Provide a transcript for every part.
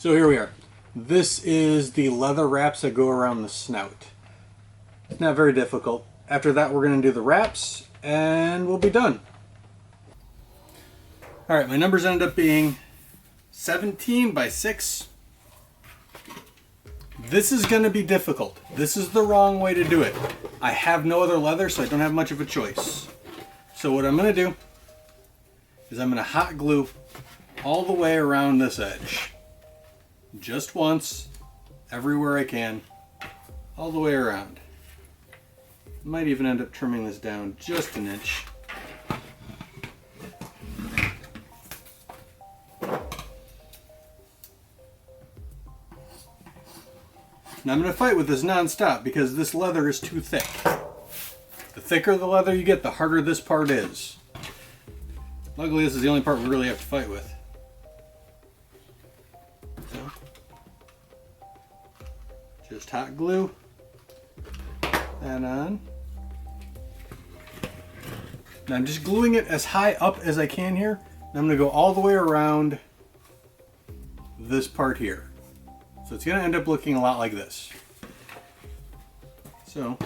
So here we are. This is the leather wraps that go around the snout. It's not very difficult. After that, we're going to do the wraps and we'll be done. All right, my numbers ended up being 17 by 6. This is going to be difficult. This is the wrong way to do it. I have no other leather, so I don't have much of a choice. So what I'm going to do is I'm going to hot glue all the way around this edge. Just once, everywhere I can, all the way around. Might even end up trimming this down just an inch. Now I'm going to fight with this non-stop because this leather is too thick. The thicker the leather you get, the harder this part is. Luckily, this is the only part we really have to fight with. So, just hot glue that on. Now I'm just gluing it as high up as I can here. And I'm going to go all the way around this part here. So it's going to end up looking a lot like this. So,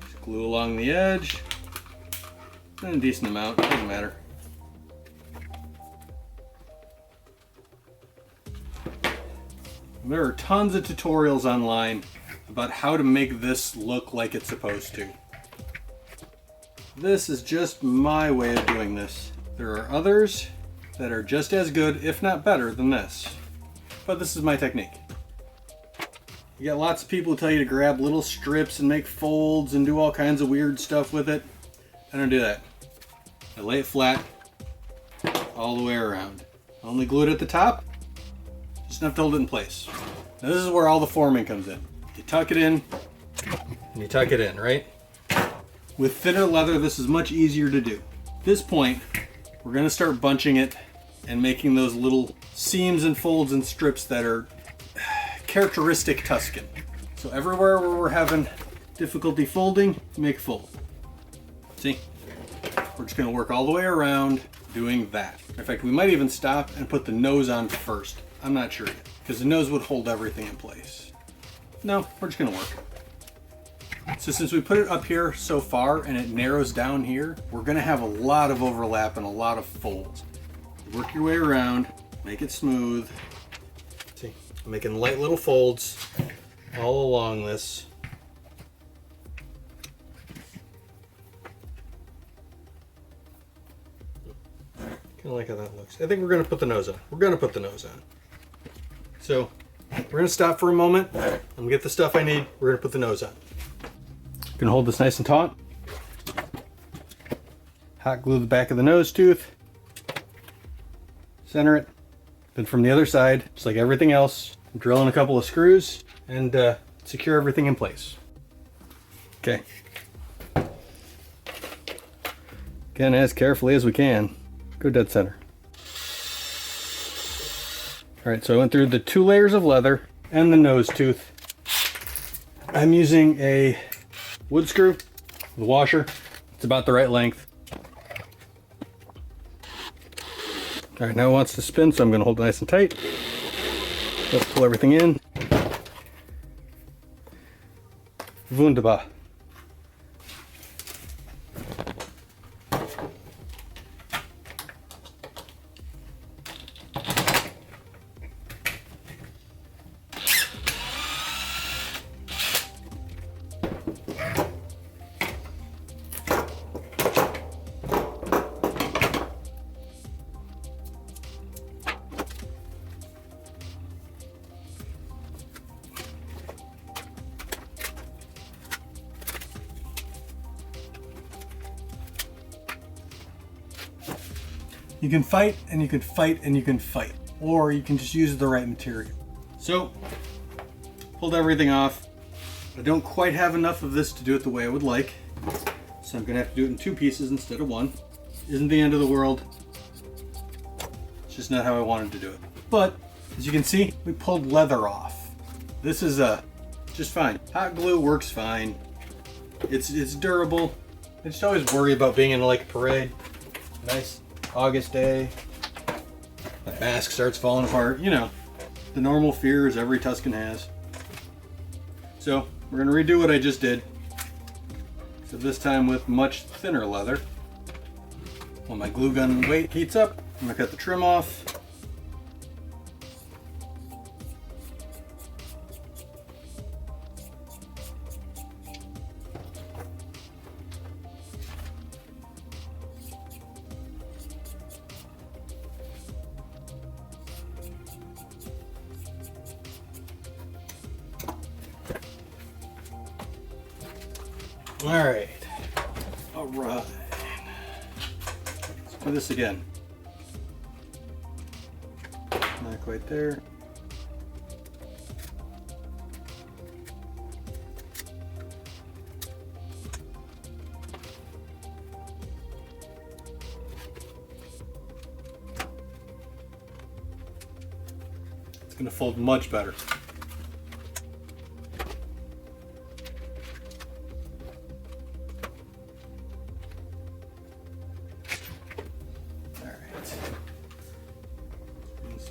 just glue along the edge, and a decent amount, doesn't matter. There are tons of tutorials online about how to make this look like it's supposed to. This is just my way of doing this. There are others that are just as good, if not better, than this. But this is my technique. You got lots of people who tell you to grab little strips and make folds and do all kinds of weird stuff with it. I don't do that. I lay it flat all the way around. Only glue it at the top, just enough to hold it in place. Now this is where all the forming comes in. You tuck it in, and you tuck it in, right? With thinner leather, this is much easier to do. At this point, we're going to start bunching it and making those little seams and folds and strips that are characteristic Tusken. So everywhere where we're having difficulty folding, make fold. See? We're just going to work all the way around doing that. In fact, we might even stop and put the nose on first. I'm not sure yet, because the nose would hold everything in place. No, we're just going to work. So since we put it up here so far and it narrows down here, we're going to have a lot of overlap and a lot of folds. Work your way around, make it smooth. See, I'm making light little folds all along this. Kind of like how that looks. I think we're going to put the nose on. We're going to put the nose on. So we're going to stop for a moment. I'm going to get the stuff I need. We're going to put the nose on. I'm going to hold this nice and taut. Hot glue the back of the nose tooth. Center it. Then from the other side, just like everything else, drill in a couple of screws and secure everything in place. Okay. Again, as carefully as we can. Go dead center. All right, so I went through the 2 layers of leather and the nose tooth. I'm using a wood screw, the washer. It's about the right length. All right, now it wants to spin, so I'm going to hold it nice and tight. Let's pull everything in. Wunderbar. You can fight and you can fight and you can fight, or you can just use the right material. So, pulled everything off. I don't quite have enough of this to do it the way I would like, so I'm gonna have to do it in 2 pieces instead of 1. Isn't the end of the world. It's just not how I wanted to do it. But, as you can see, we pulled leather off. This is just fine. Hot glue works fine. It's durable. I just always worry about being in like a parade. Nice August day, My mask starts falling apart. You know, the normal fears every Tusken has. So we're going to redo what I just did. So this time with much thinner leather. When my glue gun weight heats up, I'm going to cut the trim off. Alright. Alright. Let's do this again. Not quite there. It's going to fold much better.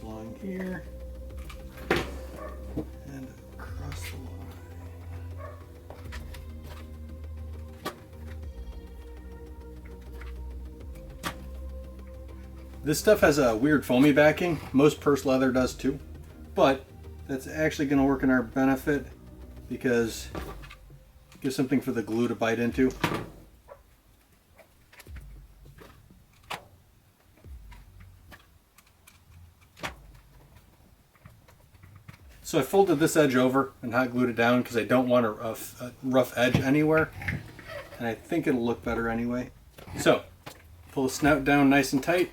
Along here and across the line. This stuff has a weird foamy backing. Most purse leather does too, but that's actually going to work in our benefit because it gives something for the glue to bite into. So I folded this edge over and hot glued it down because I don't want a rough edge anywhere. And I think it'll look better anyway. So, pull the snout down nice and tight.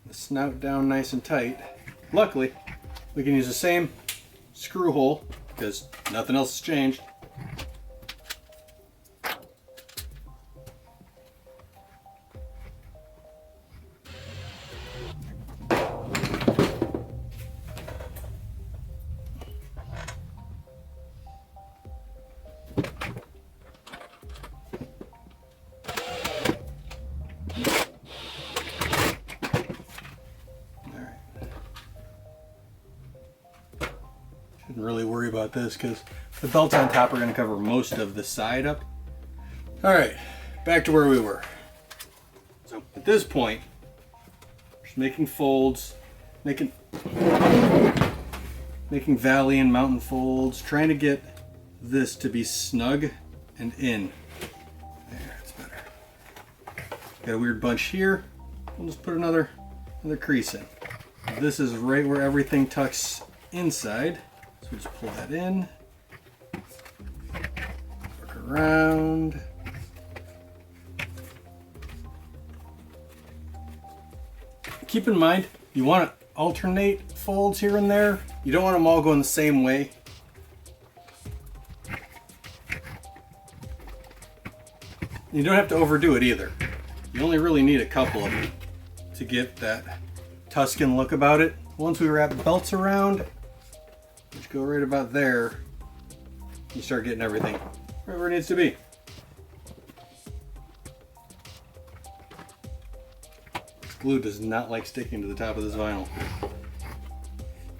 The snout down nice and tight. Luckily, we can use the same screw hole because nothing else has changed. Shouldn't really worry about this because the belts on top are going to cover most of the side up. Alright, back to where we were. So at this point, just making folds, making valley and mountain folds, trying to get this to be snug and in. There, that's better. Got a weird bunch here. We'll just put another crease in. This is right where everything tucks inside. So we just pull that in, work around. Keep in mind, you want to alternate folds here and there. You don't want them all going the same way. You don't have to overdo it either. You only really need a couple of them to get that Tusken look about it. Once we wrap the belts around, which go right about there, you start getting everything right where it needs to be. This glue does not like sticking to the top of this vinyl.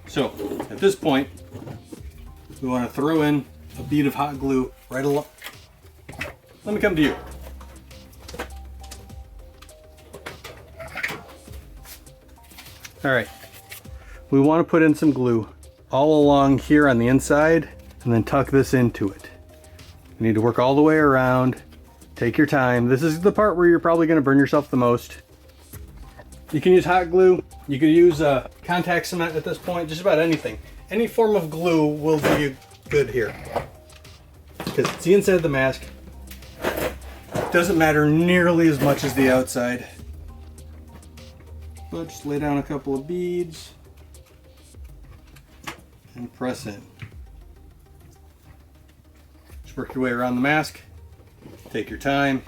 So at this point, we want to throw in a bead of hot glue right along. Let me come to you. All right, we want to put in some glue all along here on the inside and then tuck this into it. You need to work all the way around. Take your time. This is the part where you're probably going to burn yourself the most. You can use hot glue. You could use contact cement at this point, just about anything. Any form of glue will do you good here. Because it's the inside of the mask. It doesn't matter nearly as much as the outside. But just lay down a couple of beads and press in. Just work your way around the mask. Take your time.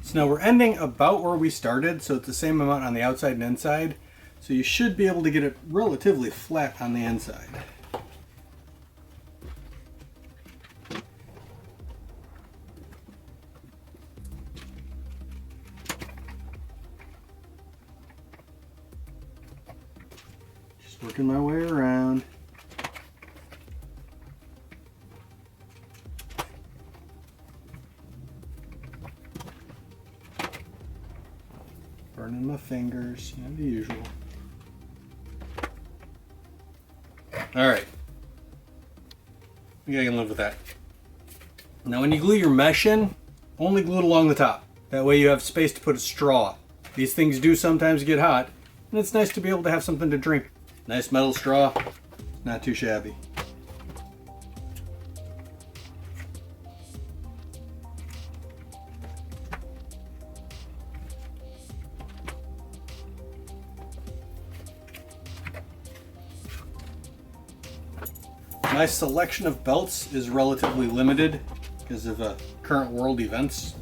So now we're ending about where we started, so it's the same amount on the outside and inside. So you should be able to get it relatively flat on the inside. Just working my way around. Burning my fingers, you know, the usual. Alright. I think I can live with that. Now when you glue your mesh in, only glue it along the top. That way you have space to put a straw. These things do sometimes get hot, and it's nice to be able to have something to drink. Nice metal straw, not too shabby. My selection of belts is relatively limited because of current world events.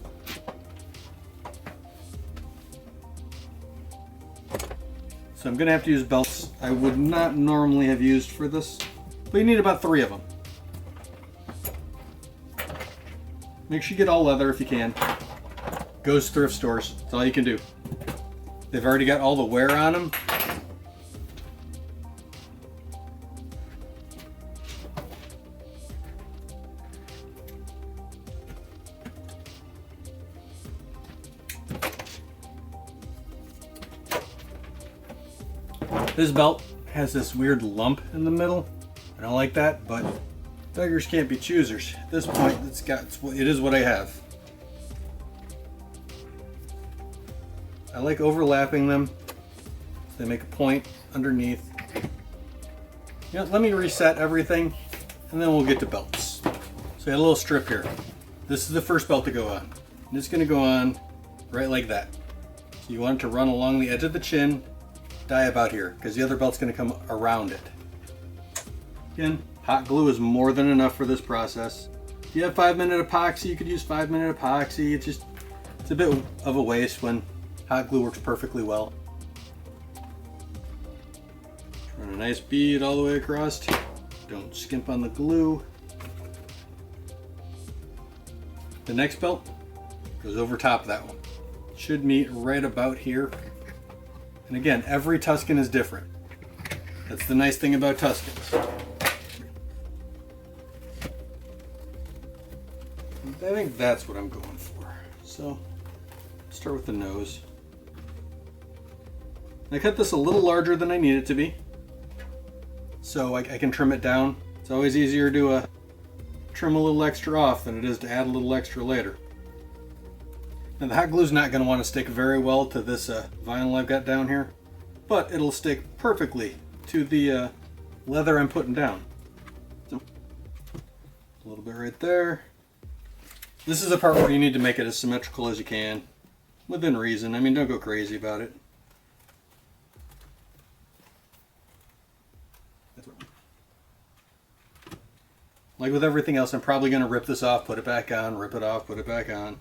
So I'm going to have to use belts I would not normally have used for this, but you need about 3 of them. Make sure you get all leather if you can. Goes thrift stores, that's all you can do. They've already got all the wear on them. This belt has this weird lump in the middle. I don't like that, but beggars can't be choosers. At this point, it is what I have. I like overlapping them. They make a point underneath. You know, let me reset everything, and then we'll get to belts. So I got a little strip here. This is the first belt to go on. And it's going to go on right like that. So you want it to run along the edge of the chin, die about here, because the other belt's going to come around it. Again, hot glue is more than enough for this process. If you have 5-minute epoxy, you could use 5-minute epoxy. It's a bit of a waste when hot glue works perfectly well. Run a nice bead all the way across. Don't skimp on the glue. The next belt goes over top of that one. Should meet right about here. And again, every Tusken is different. That's the nice thing about Tuskens. I think that's what I'm going for. So, start with the nose. I cut this a little larger than I need it to be, so I can trim it down. It's always easier to trim a little extra off than it is to add a little extra later. Now the hot glue is not going to want to stick very well to this vinyl I've got down here, but it'll stick perfectly to the leather I'm putting down. So, a little bit right there. This is the part where you need to make it as symmetrical as you can, within reason. I mean, don't go crazy about it. Like with everything else, I'm probably going to rip this off, put it back on, rip it off, put it back on.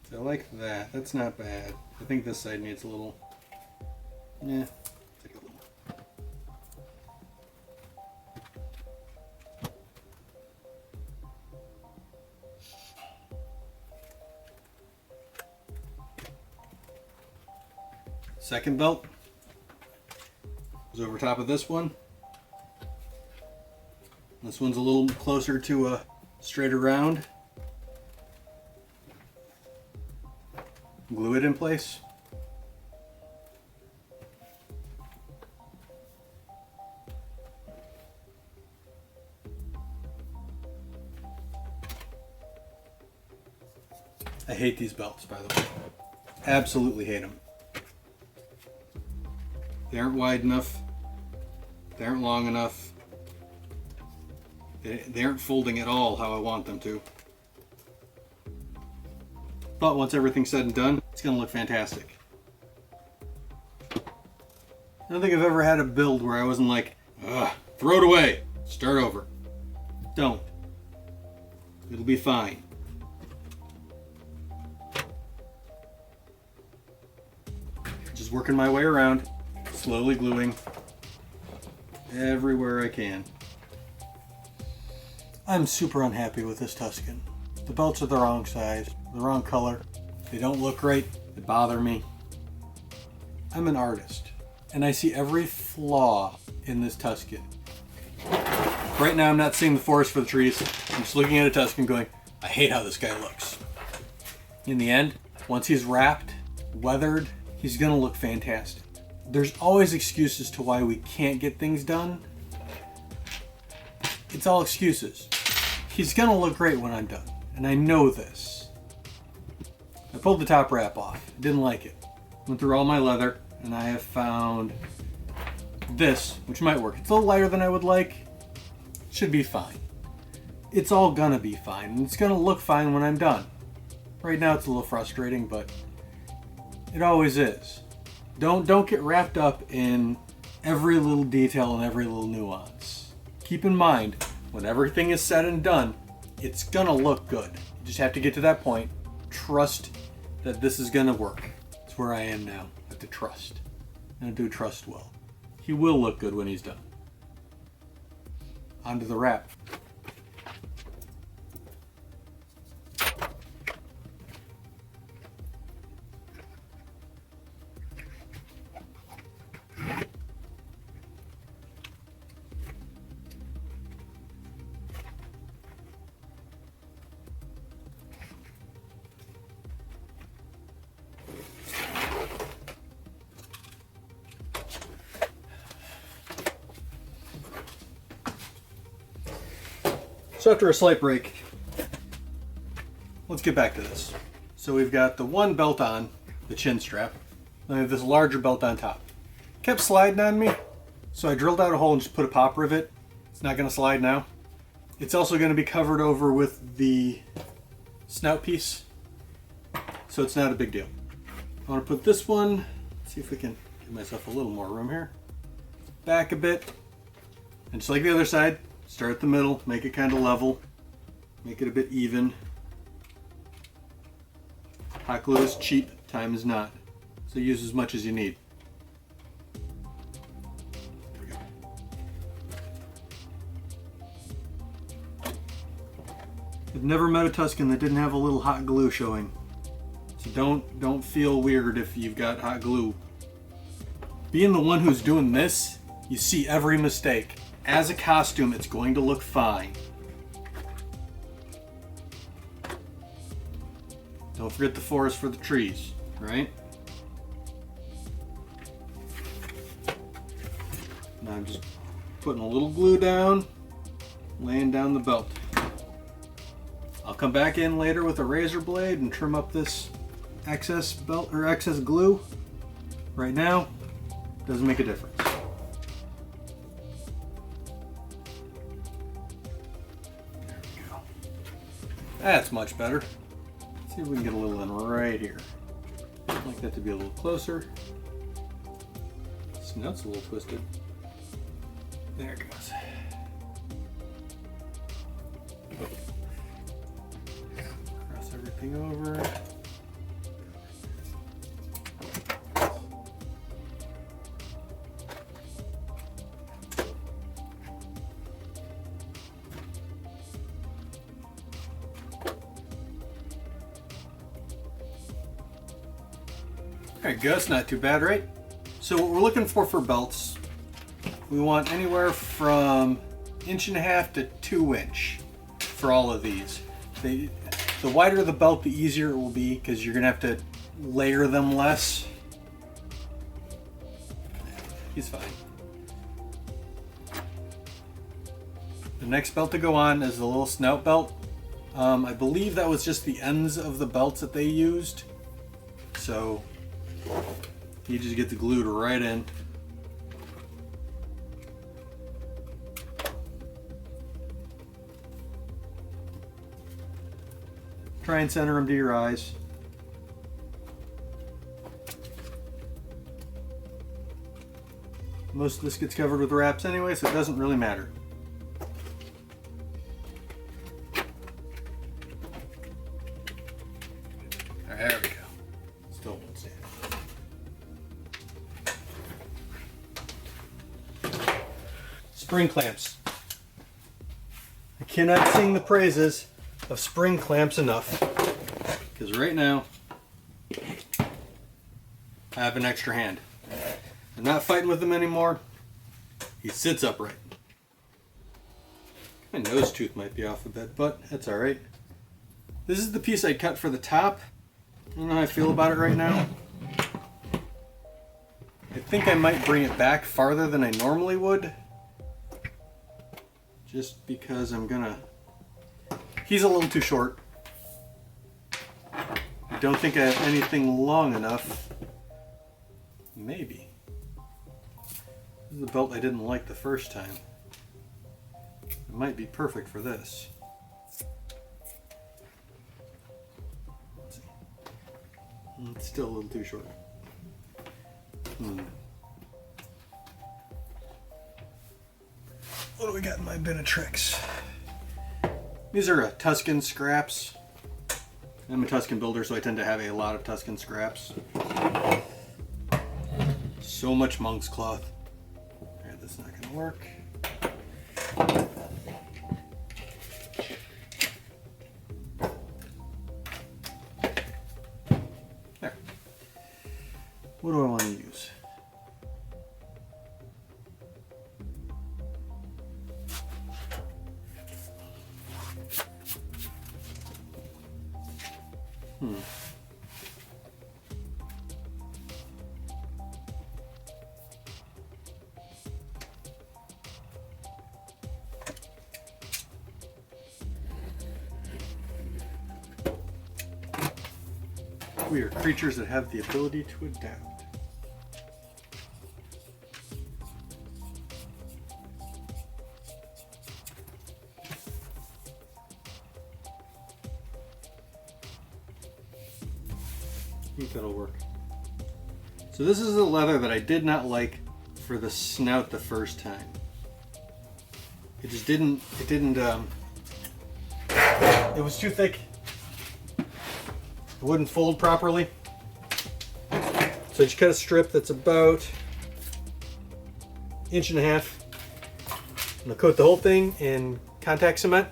So like that. That's not bad. I think this side needs a little. Yeah. Take a little. Second belt is over top of this one. This one's a little closer to a straight around. Glue it in place. I hate these belts, by the way. Absolutely hate them. They aren't wide enough. They aren't long enough. They aren't folding at all how I want them to. But once everything's said and done, it's going to look fantastic. I don't think I've ever had a build where I wasn't like, ugh, throw it away, start over. Don't. It'll be fine. Just working my way around, slowly gluing everywhere I can. I'm super unhappy with this Tusken. The belts are the wrong size, the wrong color. They don't look right, they bother me. I'm an artist, and I see every flaw in this Tusken. Right now I'm not seeing the forest for the trees. I'm just looking at a Tusken going, I hate how this guy looks. In the end, once he's wrapped, weathered, he's gonna look fantastic. There's always excuses to why we can't get things done. It's all excuses. He's gonna look great when I'm done, and I know this. I pulled the top wrap off, didn't like it. Went through all my leather, and I have found this, which might work. It's a little lighter than I would like. Should be fine. It's all gonna be fine, and it's gonna look fine when I'm done. Right now it's a little frustrating, but it always is. Don't get wrapped up in every little detail and every little nuance. Keep in mind, when everything is said and done, it's gonna look good. You just have to get to that point. Trust that this is gonna work. It's where I am now. I have to trust. And I do trust well. He will look good when he's done. Onto the wrap. So after a slight break, let's get back to this. So we've got the one belt on, the chin strap, and I have this larger belt on top. Kept sliding on me, so I drilled out a hole and just put a pop rivet. It's not going to slide now. It's also going to be covered over with the snout piece, so it's not a big deal. I want to put this one, let's see if we can give myself a little more room here. Back a bit, and just like the other side, start at the middle, make it kind of level, make it a bit even. Hot glue is cheap, time is not, so use as much as you need. There we go. I've never met a Tusken that didn't have a little hot glue showing, so don't feel weird if you've got hot glue. Being the one who's doing this, you see every mistake. As a costume, it's going to look fine. Don't forget the forest for the trees, right? Now I'm just putting a little glue down, laying down the belt. I'll come back in later with a razor blade and trim up this excess belt or excess glue. Right now, doesn't make a difference. That's much better. Let's see if we can get a little in right here. I'd like that to be a little closer. Snout's a little twisted. There it goes. Cross everything over. There you go, it's not too bad, right? So what we're looking for belts, we want anywhere from 1.5 to 2 inch for all of these. The wider the belt, the easier it will be because you're gonna have to layer them less. He's fine. The next belt to go on is the little snout belt. I believe that was just the ends of the belts that they used. So you just get the glued right in. Try and center them to your eyes. Most of this gets covered with wraps anyway, so it doesn't really matter. There we go. Still won't stand. Spring clamps. I cannot sing the praises of spring clamps enough. Because right now, I have an extra hand. I'm not fighting with him anymore. He sits upright. My nose tooth might be off a bit, but that's alright. This is the piece I cut for the top. I don't know how I feel about it right now. I think I might bring it back farther than I normally would. Just because I'm gonna... He's a little too short. I don't think I have anything long enough. Maybe. This is the belt I didn't like the first time. It might be perfect for this. Let's see. It's still a little too short. What do we got in my bin of tricks? These are Tusken scraps. I'm a Tusken builder, so I tend to have a lot of Tusken scraps. So much monk's cloth. Alright, that's not gonna work. There. What do I want to use? We are creatures that have the ability to adapt. I think that'll work. So this is the leather that I did not like for the snout the first time. It just didn't, it was too thick. It wouldn't fold properly. So I just cut a strip that's about 1.5 inches. I'm gonna coat the whole thing in contact cement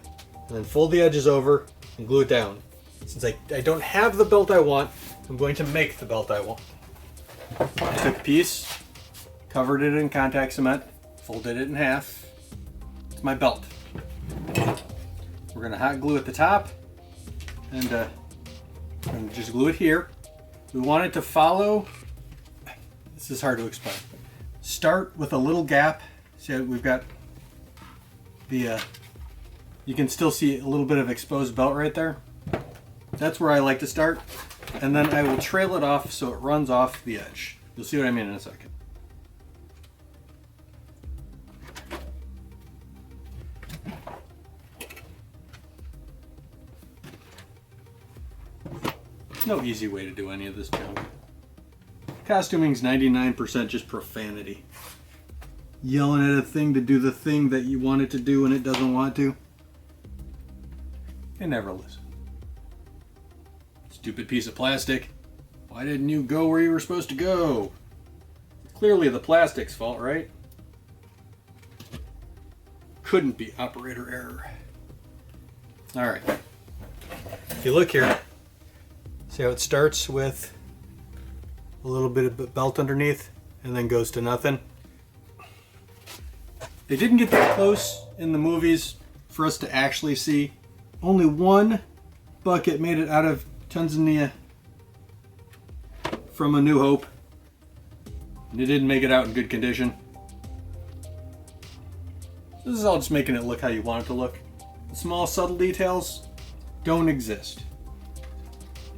and then fold the edges over and glue it down. Since I don't have the belt I want, I'm going to make the belt I want. I took a piece, covered it in contact cement, folded it in half. It's my belt. We're gonna hot glue at the top and just glue it here. We want it to follow, this is hard to explain. Start with a little gap. See, we've got the, you can still see a little bit of exposed belt right there. That's where I like to start. And then I will trail it off so it runs off the edge. You'll see what I mean in a second. No easy way to do any of this junk. Costuming's 99% just profanity. Yelling at a thing to do the thing that you want it to do and it doesn't want to. They never listen. Stupid piece of plastic. Why didn't you go where you were supposed to go? Clearly the plastic's fault, right? Couldn't be operator error. Alright. If you look here, see how it starts with a little bit of belt underneath and then goes to nothing? They didn't get that close in the movies for us to actually see. Only one bucket made it out of Tanzania from A New Hope, and it didn't make it out in good condition. This is all just making it look how you want it to look. The small subtle details don't exist.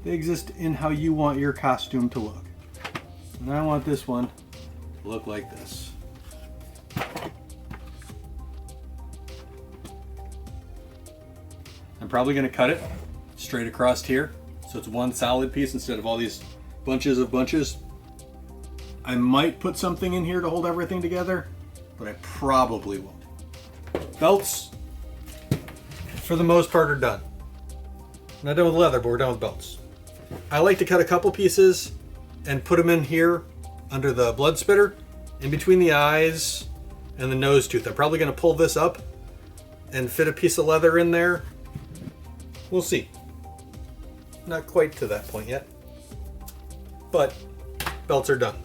They exist in how you want your costume to look. And I want this one to look like this. I'm probably going to cut it straight across here, so it's one solid piece instead of all these bunches of bunches. I might put something in here to hold everything together, but I probably won't. Belts, for the most part, are done. Not done with leather, but we're done with belts. I like to cut a couple pieces and put them in here under the blood spitter, in between the eyes, and the nose tooth. I'm probably going to pull this up and fit a piece of leather in there. We'll see. Not quite to that point yet, but belts are done.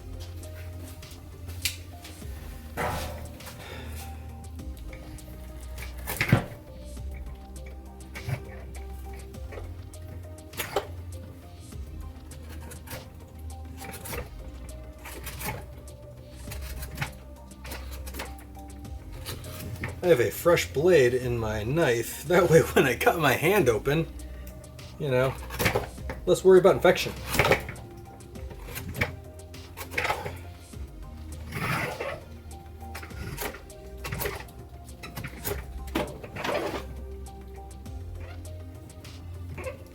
I have a fresh blade in my knife. That way when I cut my hand open, you know, less worry about infection.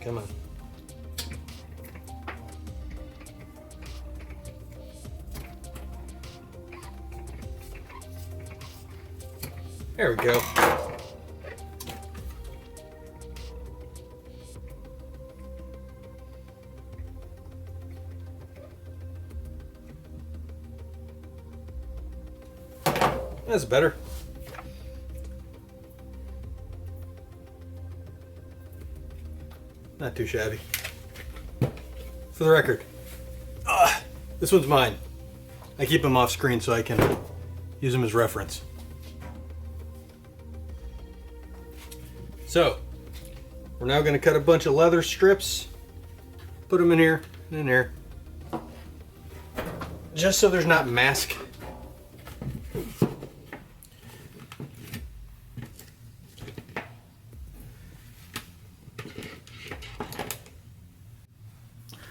Come on. There we go. That's better. Not too shabby. For the record, this one's mine. I keep them off screen so I can use them as reference. So, we're now going to cut a bunch of leather strips, put them in here and in here, just so there's not mask.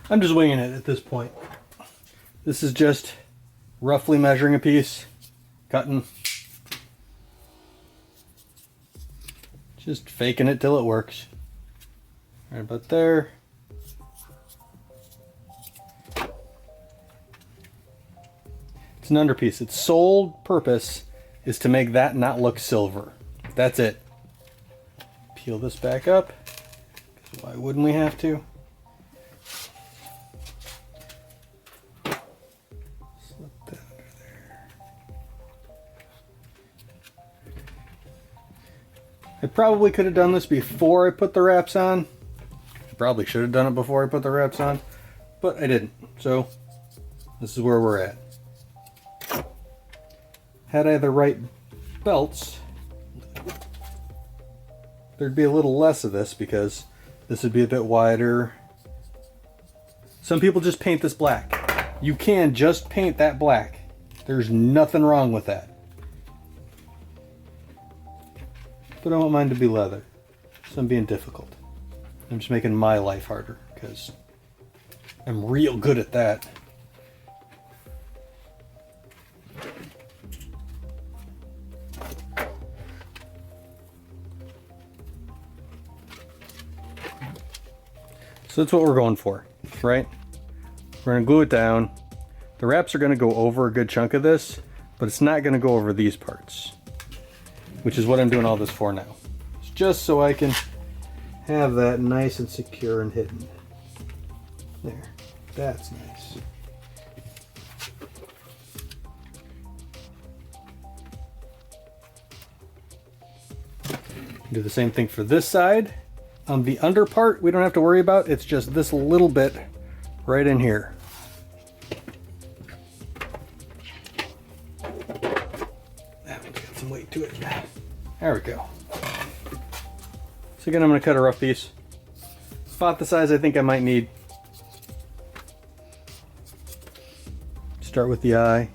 I'm just winging it at this point. This is just roughly measuring a piece, cutting. Just faking it till it works. Right about there. It's an underpiece. Its sole purpose is to make that not look silver. That's it. Peel this back up. Why wouldn't we have to? Slip that under there. I probably could have done this before I put the wraps on. I probably should have done it before I put the wraps on, but I didn't. So this is where we're at. Had I the right belts, there'd be a little less of this because this would be a bit wider. Some people just paint this black. You can just paint that black. There's nothing wrong with that. But I don't mind to be leather, so I'm being difficult. I'm just making my life harder because I'm real good at that. So that's what we're going for, right? We're going to glue it down. The wraps are going to go over a good chunk of this, but it's not going to go over these parts, which is what I'm doing all this for now. It's just so I can have that nice and secure and hidden. There, that's nice. Do the same thing for this side. On the under part, we don't have to worry about. It's just this little bit right in here. That one's got some weight to it. There we go. So again, I'm going to cut a rough piece. About the size I think I might need. Start with the eye.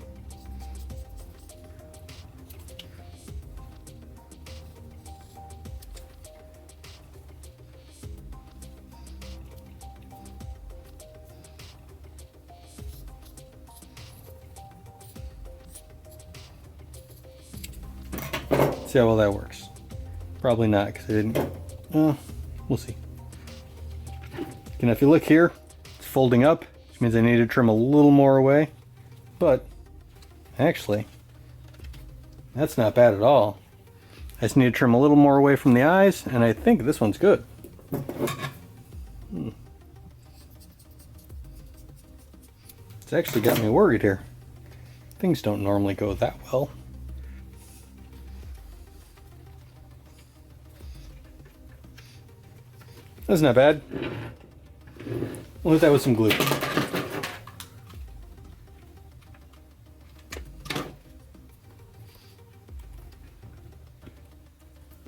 See how well that works. Probably not because I didn't. We'll see. And if you look here, it's folding up, which means I need to trim a little more away. But actually, that's not bad at all. I just need to trim a little more away from the eyes, and I think this one's good. It's actually got me worried here. Things don't normally go that well. That's not bad. We'll hit that with some glue.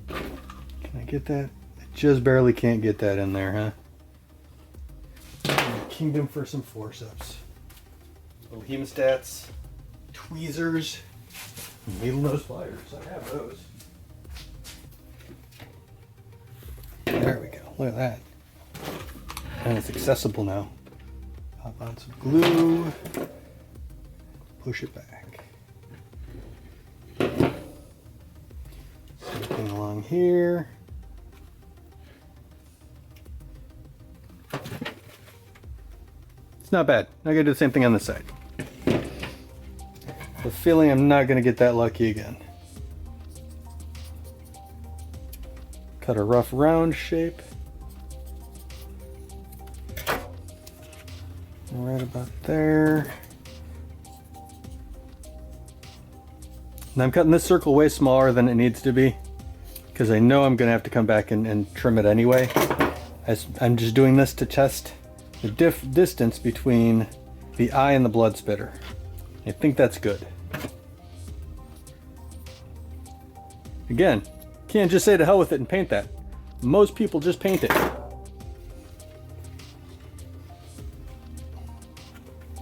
Can I get that? I just barely can't get that in there, huh? Kingdom for some forceps. Little hemostats, tweezers, needle nose pliers. I have those. There we go. Look at that. And it's accessible now. Pop on some glue. Push it back. Same thing along here. It's not bad. I'm going to do the same thing on this side. The feeling I'm not going to get that lucky again. Cut a rough round shape. Right about there. And I'm cutting this circle way smaller than it needs to be because I know I'm going to have to come back and trim it anyway. I'm just doing this to test the distance between the eye and the blood spitter. I think that's good. Again, can't just say to hell with it and paint that. Most people just paint it.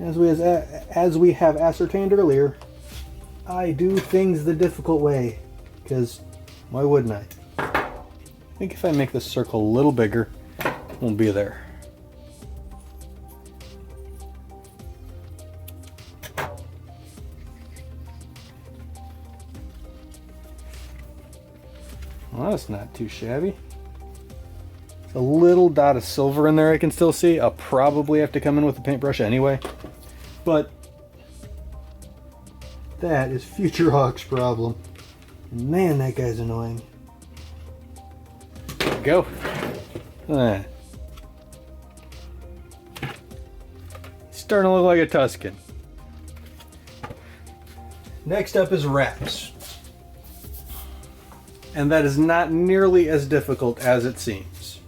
As we have ascertained earlier, I do things the difficult way, because why wouldn't I? I think if I make this circle a little bigger, we'll be there. Well, that's not too shabby. A little dot of silver in there I can still see. I'll probably have to come in with a paintbrush anyway. But that is Future Hawk's problem. And man, that guy's annoying. There we go. Starting to look like a Tusken. Next up is wraps. And that is not nearly as difficult as it seems.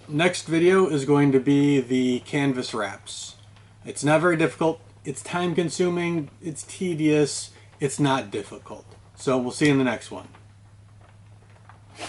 Next video is going to be the canvas wraps. It's not very difficult, it's time consuming, it's tedious, it's not difficult. So we'll see you in the next one.